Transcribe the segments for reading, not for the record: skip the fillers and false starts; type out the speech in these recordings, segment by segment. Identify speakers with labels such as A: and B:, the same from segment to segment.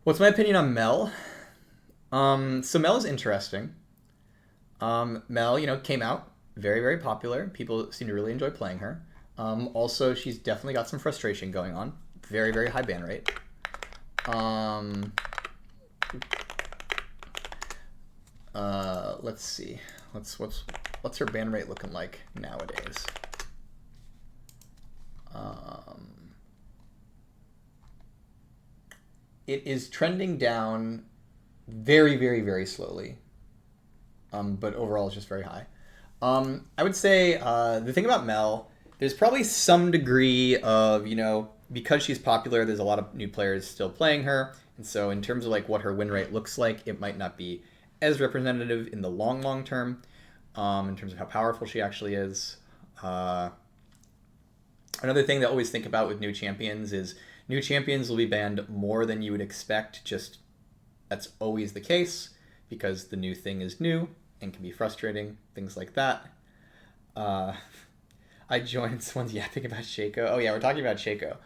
A: What's my opinion on Mel? So Mel is interesting. Mel, came out very, very popular. People seem to really enjoy playing her. Also, she's definitely got some frustration going on. Very, very high ban rate. Um, let's see. What's her ban rate looking like nowadays? It is trending down very, very, very slowly. But overall it's just very high. I would say the thing about Mel, there's probably some degree of, because she's popular, there's a lot of new players still playing her. And so in terms of like what her win rate looks like, it might not be as representative in the long, long term in terms of how powerful she actually is. Another thing to always think about with new champions is new champions will be banned more than you would expect. Just that's always the case because the new thing is new and can be frustrating, things like that. I joined someone's yapping about Shaco. Oh yeah, we're talking about Shaco.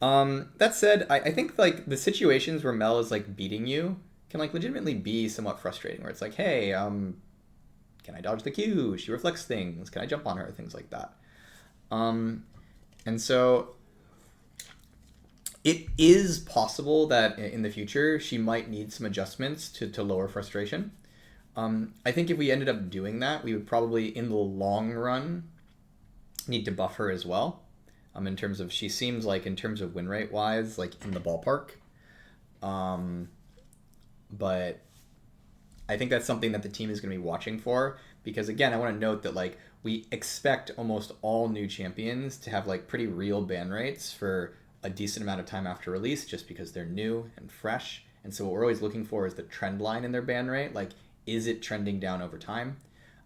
A: That said, I think like the situations where Mel is like beating you can like legitimately be somewhat frustrating. Where it's like, hey, can I dodge the Q? She reflects things. Can I jump on her? Things like that. And so it is possible that in the future she might need some adjustments to lower frustration. I think if we ended up doing that, we would probably, in the long run, need to buff her as well. In terms of, she seems like, in terms of win rate wise, like in the ballpark. But I think that's something that the team is going to be watching for because, again, I want to note that like we expect almost all new champions to have like pretty real ban rates for a decent amount of time after release, just because they're new and fresh. And so what we're always looking for is the trend line in their ban rate. Like, is it trending down over time?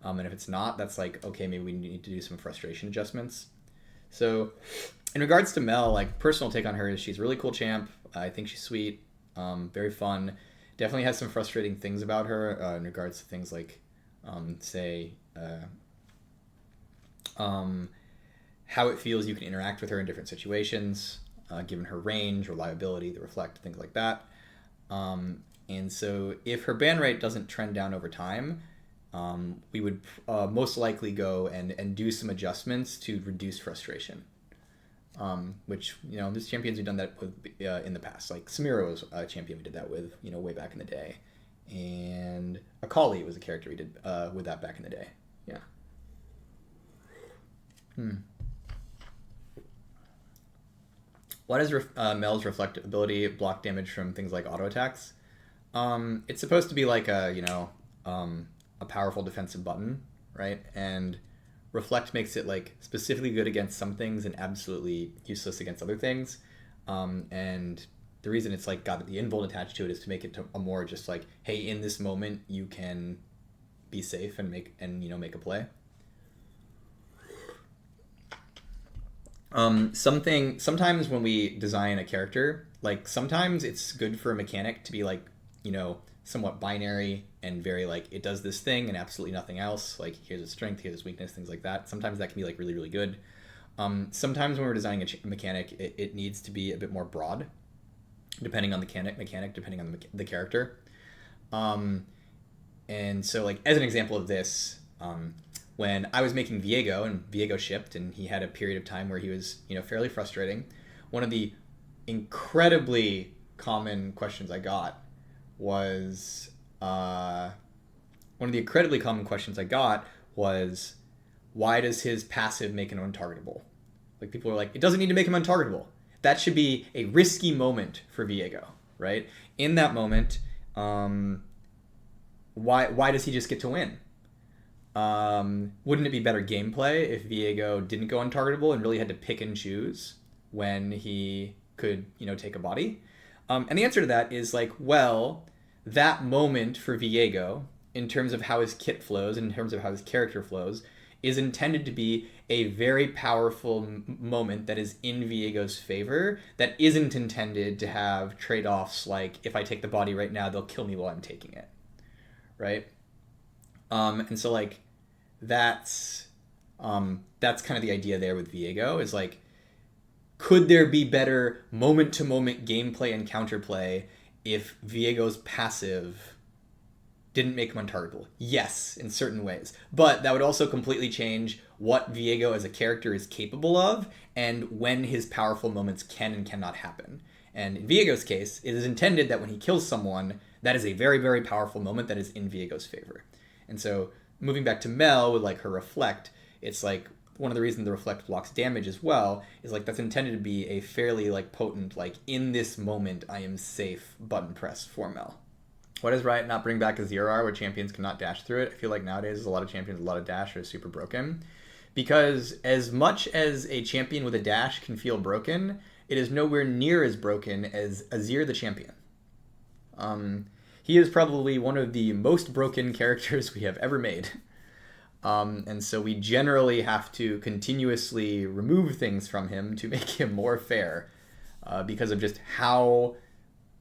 A: And if it's not, that's like, okay, maybe we need to do some frustration adjustments. So in regards to Mel, like personal take on her is she's a really cool champ. I think she's sweet, very fun. Definitely has some frustrating things about her in regards to things like, how it feels you can interact with her in different situations, given her range, reliability, the reflect, things like that. And so if her ban rate doesn't trend down over time, we would most likely go and do some adjustments to reduce frustration. Which, there's champions who've done that with in the past. Like Samira was a champion we did that with, way back in the day. And Akali was a character we did with that back in the day. Yeah. Why does Mel's reflect ability block damage from things like auto attacks? It's supposed to be like a powerful defensive button, right? And reflect makes it like specifically good against some things and absolutely useless against other things. And the reason it's like got the invuln attached to it is to make it a more just like, hey, in this moment you can be safe and make a play. Sometimes when we design a character, like sometimes it's good for a mechanic to be like, somewhat binary and very like it does this thing and absolutely nothing else. Like here's its strength, here's its weakness, things like that. Sometimes that can be like really, really good. Sometimes when we're designing a mechanic, it needs to be a bit more broad, depending on the mechanic, depending on the character. And so like as an example of this, when I was making Viego and Viego shipped and he had a period of time where he was, fairly frustrating, one of the incredibly common questions I got was why does his passive make him untargetable? Like people are like, it doesn't need to make him untargetable. That should be a risky moment for Viego, right? In that moment, why does he just get to win? Wouldn't it be better gameplay if Viego didn't go untargetable and really had to pick and choose when he could, take a body? And the answer to that is like, well, that moment for Viego, in terms of how his kit flows, in terms of how his character flows, is intended to be a very powerful moment that is in Viego's favor, that isn't intended to have trade-offs like, if I take the body right now, they'll kill me while I'm taking it, right? And so like, that's kind of the idea there with Viego, is like, could there be better moment-to-moment gameplay and counterplay if Viego's passive didn't make him untargetable. Yes, in certain ways. But that would also completely change what Viego as a character is capable of and when his powerful moments can and cannot happen. And in Viego's case, it is intended that when he kills someone, that is a very, very powerful moment that is in Viego's favor. And so moving back to Mel with like her reflect, it's like one of the reasons the reflect blocks damage as well is like that's intended to be a fairly like potent, like in this moment I am safe button press for Mel. Why does Riot not bring back AZIR where champions cannot dash through it? I feel like nowadays there's a lot of champions with a lot of dash are super broken. Because as much as a champion with a dash can feel broken, it is nowhere near as broken as AZIR the champion. He is probably one of the most broken characters we have ever made. And so we generally have to continuously remove things from him to make him more fair because of just how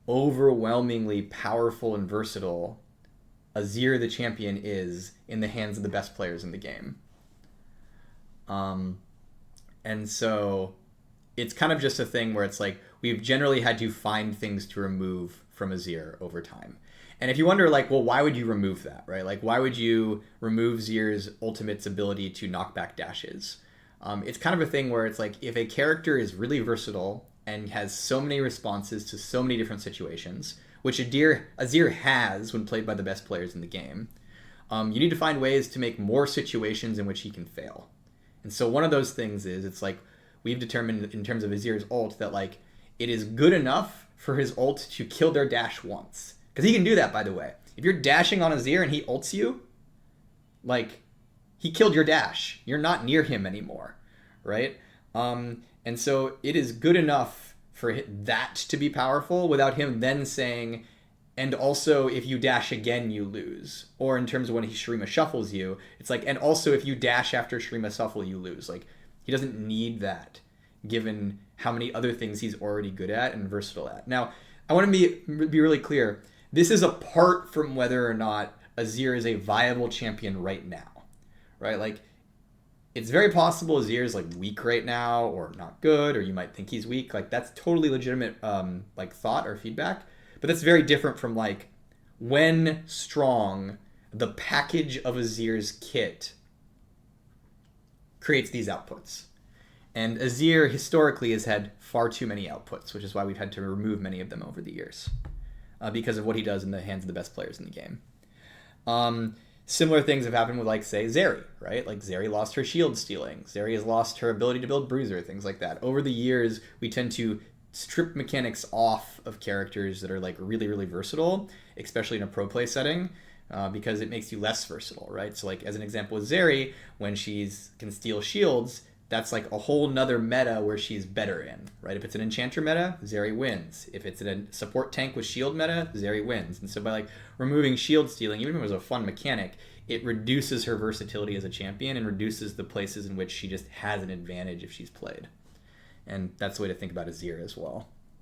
A: overwhelmingly powerful and versatile AZIR the champion is in the hands of the best players in the game. And so it's kind of just a thing where it's like we've generally had to find things to remove from AZIR over time. And if you wonder, like, well, why would you remove that, right? Like, why would you remove Zir's ultimate's ability to knock back dashes? It's kind of a thing where it's like if a character is really versatile and has so many responses to so many different situations, which AZIR has when played by the best players in the game, you need to find ways to make more situations in which he can fail. And so one of those things is it's like we've determined in terms of AZIR's ult that like it is good enough for his ult to kill their dash once. Because he can do that, by the way. If you're dashing on AZIR and he ults you, like, he killed your dash. You're not near him anymore, right? And so it is good enough for that to be powerful without him then saying, and also if you dash again, you lose. Or in terms of when he Shurima shuffles you, it's like, and also if you dash after Shurima shuffle, you lose. Like, he doesn't need that, given how many other things he's already good at and versatile at. Now, I want to be really clear. This is apart from whether or not AZIR is a viable champion right now, right? Like, it's very possible AZIR is like weak right now or not good, or you might think he's weak. Like, that's totally legitimate like thought or feedback. But that's very different from like when strong, the package of AZIR's kit creates these outputs. And AZIR historically has had far too many outputs, which is why we've had to remove many of them over the years. Because of what he does in the hands of the best players in the game. Similar things have happened with, like, say, Zeri, right? Like, Zeri lost her shield stealing. Zeri has lost her ability to build bruiser, things like that. Over the years, we tend to strip mechanics off of characters that are, like, really, really versatile, especially in a pro play setting, because it makes you less versatile, right? So, like, as an example with Zeri, when she can steal shields, that's like a whole nother meta where she's better in, right? If it's an enchanter meta, Zeri wins. If it's a support tank with shield meta, Zeri wins. And so by like removing shield stealing, even if it was a fun mechanic, it reduces her versatility as a champion and reduces the places in which she just has an advantage if she's played. And that's the way to think about AZIR as well.